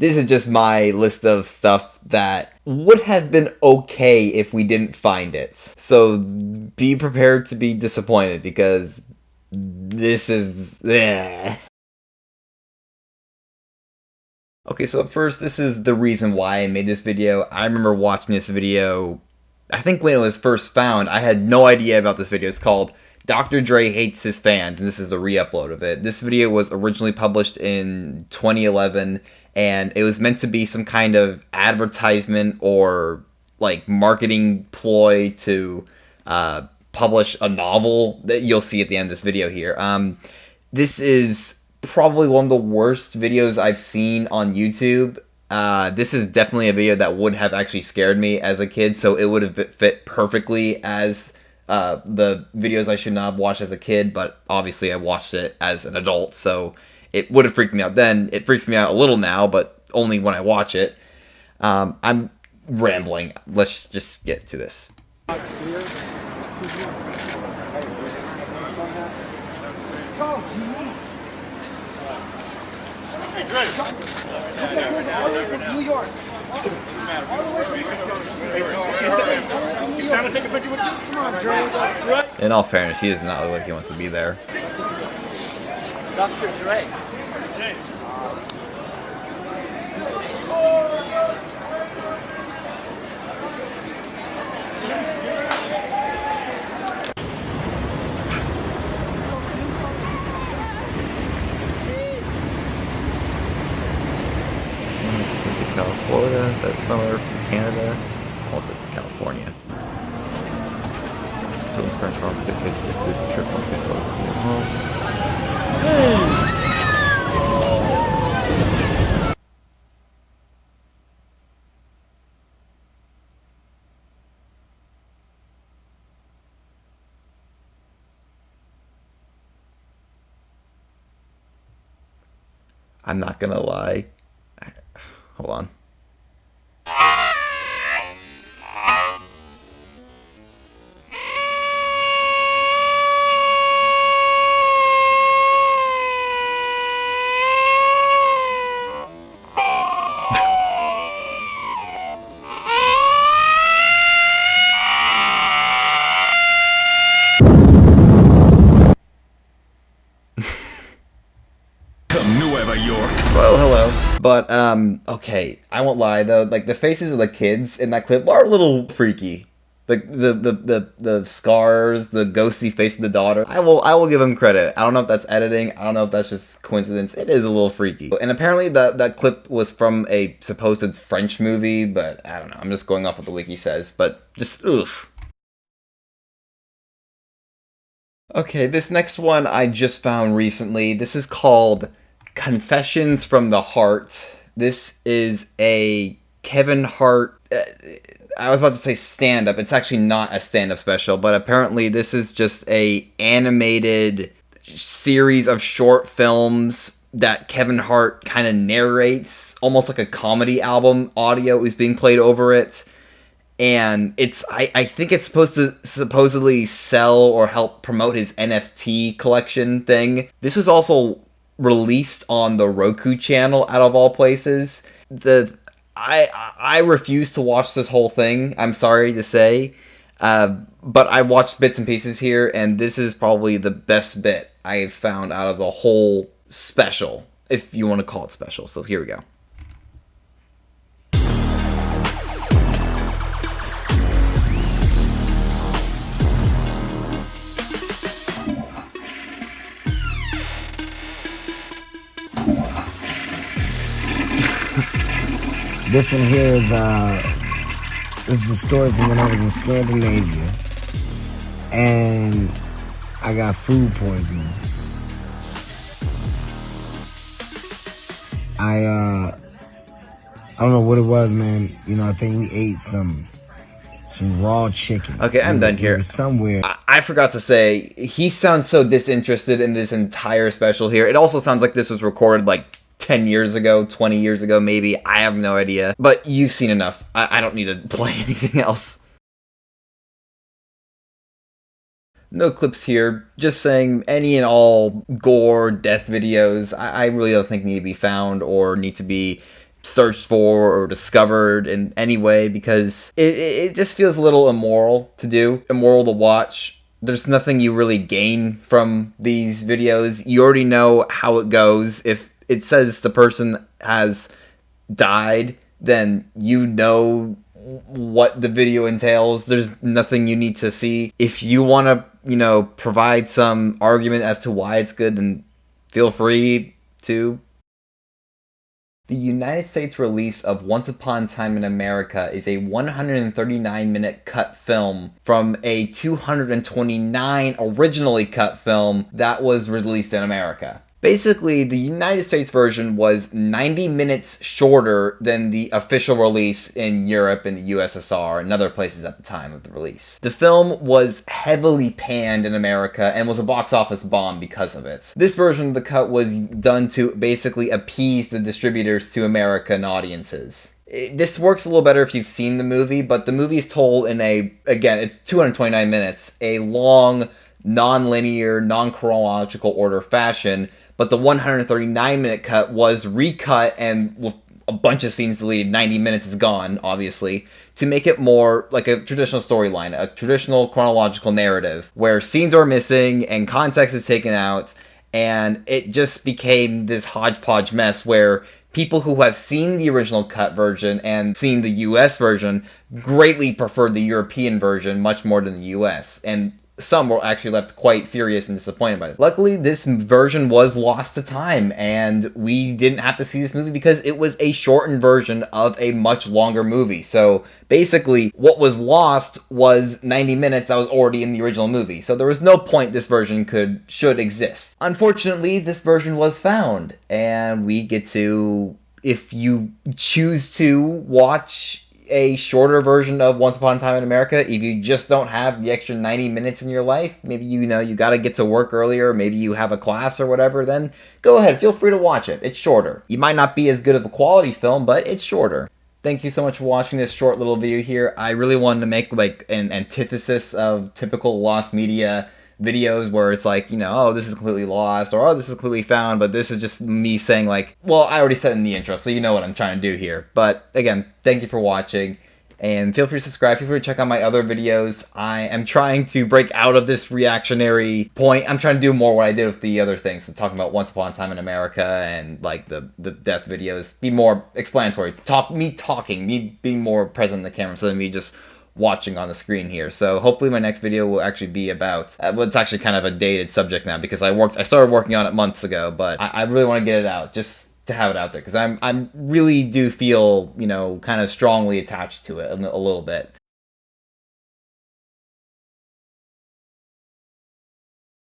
This is just my list of stuff that would have been okay if we didn't find it. So be prepared to be disappointed because this is... Okay, so first, this is the reason why I made this video. I remember watching this video, I think when it was first found, I had no idea about this video. It's called Dr. Dre Hates His Fans, and this is a re-upload of it. This video was originally published in 2011, and it was meant to be some kind of advertisement or like marketing ploy to publish a novel that you'll see at the end of this video here. This is probably one of the worst videos I've seen on YouTube. This is definitely a video that would have actually scared me as a kid, so it would have fit perfectly as the videos I should not have watched as a kid, but obviously I watched it as an adult, so it would have freaked me out then. It freaks me out a little now, but only when I watch it. I'm rambling. Let's just get to this. New York. In all fairness, he does not look like he wants to be there. Dr. Dre. Florida, that's somewhere from Canada, almost like California. Children's parents promise to fix this trip once we sell this new home. I'm not gonna lie. Hold on. Well, hello. But, okay, I won't lie, though, like, the faces of the kids in that clip are a little freaky. The scars, the ghostly face of the daughter. I will give him credit. I don't know if that's editing. I don't know if that's just coincidence. It is a little freaky. And apparently that clip was from a supposed French movie, but I don't know. I'm just going off what the wiki says, but just, oof. Okay, this next one I just found recently. This is called Confessions from the Hart. This is a Kevin Hart, I was about to say stand-up. It's actually not a stand-up special, but apparently this is just a animated series of short films that Kevin Hart kind of narrates, almost like a comedy album. Audio is being played over it. And it's, I think it's supposed to supposedly sell or help promote his NFT collection thing. This was also released on the Roku channel, out of all places. I refuse to watch this whole thing, I'm sorry to say. But I watched bits and pieces here, and this is probably the best bit I've found out of the whole special, if you want to call it special. So here we go. This one here is this is a story from when I was in Scandinavia, and I got food poisoning. I don't know what it was, man. You know, I think we ate some raw chicken. Okay, I'm done here. Somewhere. I forgot to say, he sounds so disinterested in this entire special here. It also sounds like this was recorded like 10 years ago, 20 years ago, maybe. I have no idea. But you've seen enough. I don't need to play anything else. No clips here. Just saying any and all gore, death videos, I really don't think need to be found or need to be searched for or discovered in any way, because it just feels a little immoral to do, immoral to watch. There's nothing you really gain from these videos. You already know how it goes. If it says the person has died, then you know what the video entails. There's nothing you need to see. If you want to, provide some argument as to why it's good, then feel free to. The United States release of Once Upon a Time in America is a 139-minute cut film from a 229 originally cut film that was released in America. Basically, the United States version was 90 minutes shorter than the official release in Europe and the USSR and other places at the time of the release. The film was heavily panned in America and was a box office bomb because of it. This version of the cut was done to basically appease the distributors to American audiences. This works a little better if you've seen the movie, but the movie is told in again, it's 229 minutes, a long, non-linear, non-chronological order fashion. But the 139-minute cut was recut and with a bunch of scenes deleted. 90 minutes is gone, obviously, to make it more like a traditional storyline, a traditional chronological narrative, where scenes are missing and context is taken out, and it just became this hodgepodge mess where people who have seen the original cut version and seen the US version greatly preferred the European version much more than the US. And some were actually left quite furious and disappointed by this. Luckily, this version was lost to time, and we didn't have to see this movie because it was a shortened version of a much longer movie. So basically, what was lost was 90 minutes that was already in the original movie. So there was no point this version should exist. Unfortunately, this version was found, and we get to, if you choose to watch a shorter version of Once Upon a Time in America, if you just don't have the extra 90 minutes in your life, maybe you got to get to work earlier, maybe you have a class or whatever, then go ahead, feel free to watch it. It's shorter. You might not be as good of a quality film, but it's shorter. Thank you so much for watching this short little video here. I really wanted to make like an antithesis of typical lost media videos where it's like, oh, this is completely lost, or oh, this is completely found, but this is just me saying like, well, I already said in the intro, so you know what I'm trying to do here. But again, thank you for watching, and feel free to subscribe, feel free to check out my other videos. I am trying to break out of this reactionary point. I'm trying to do more what I did with the other things, so talking about Once Upon a Time in America and like the death videos, be more explanatory, me being more present in the camera, so than me just watching on the screen here. So hopefully my next video will actually be about, well, it's actually kind of a dated subject now because I started working on it months ago, but I really want to get it out just to have it out there because I'm really do feel, kind of strongly attached to it a little bit.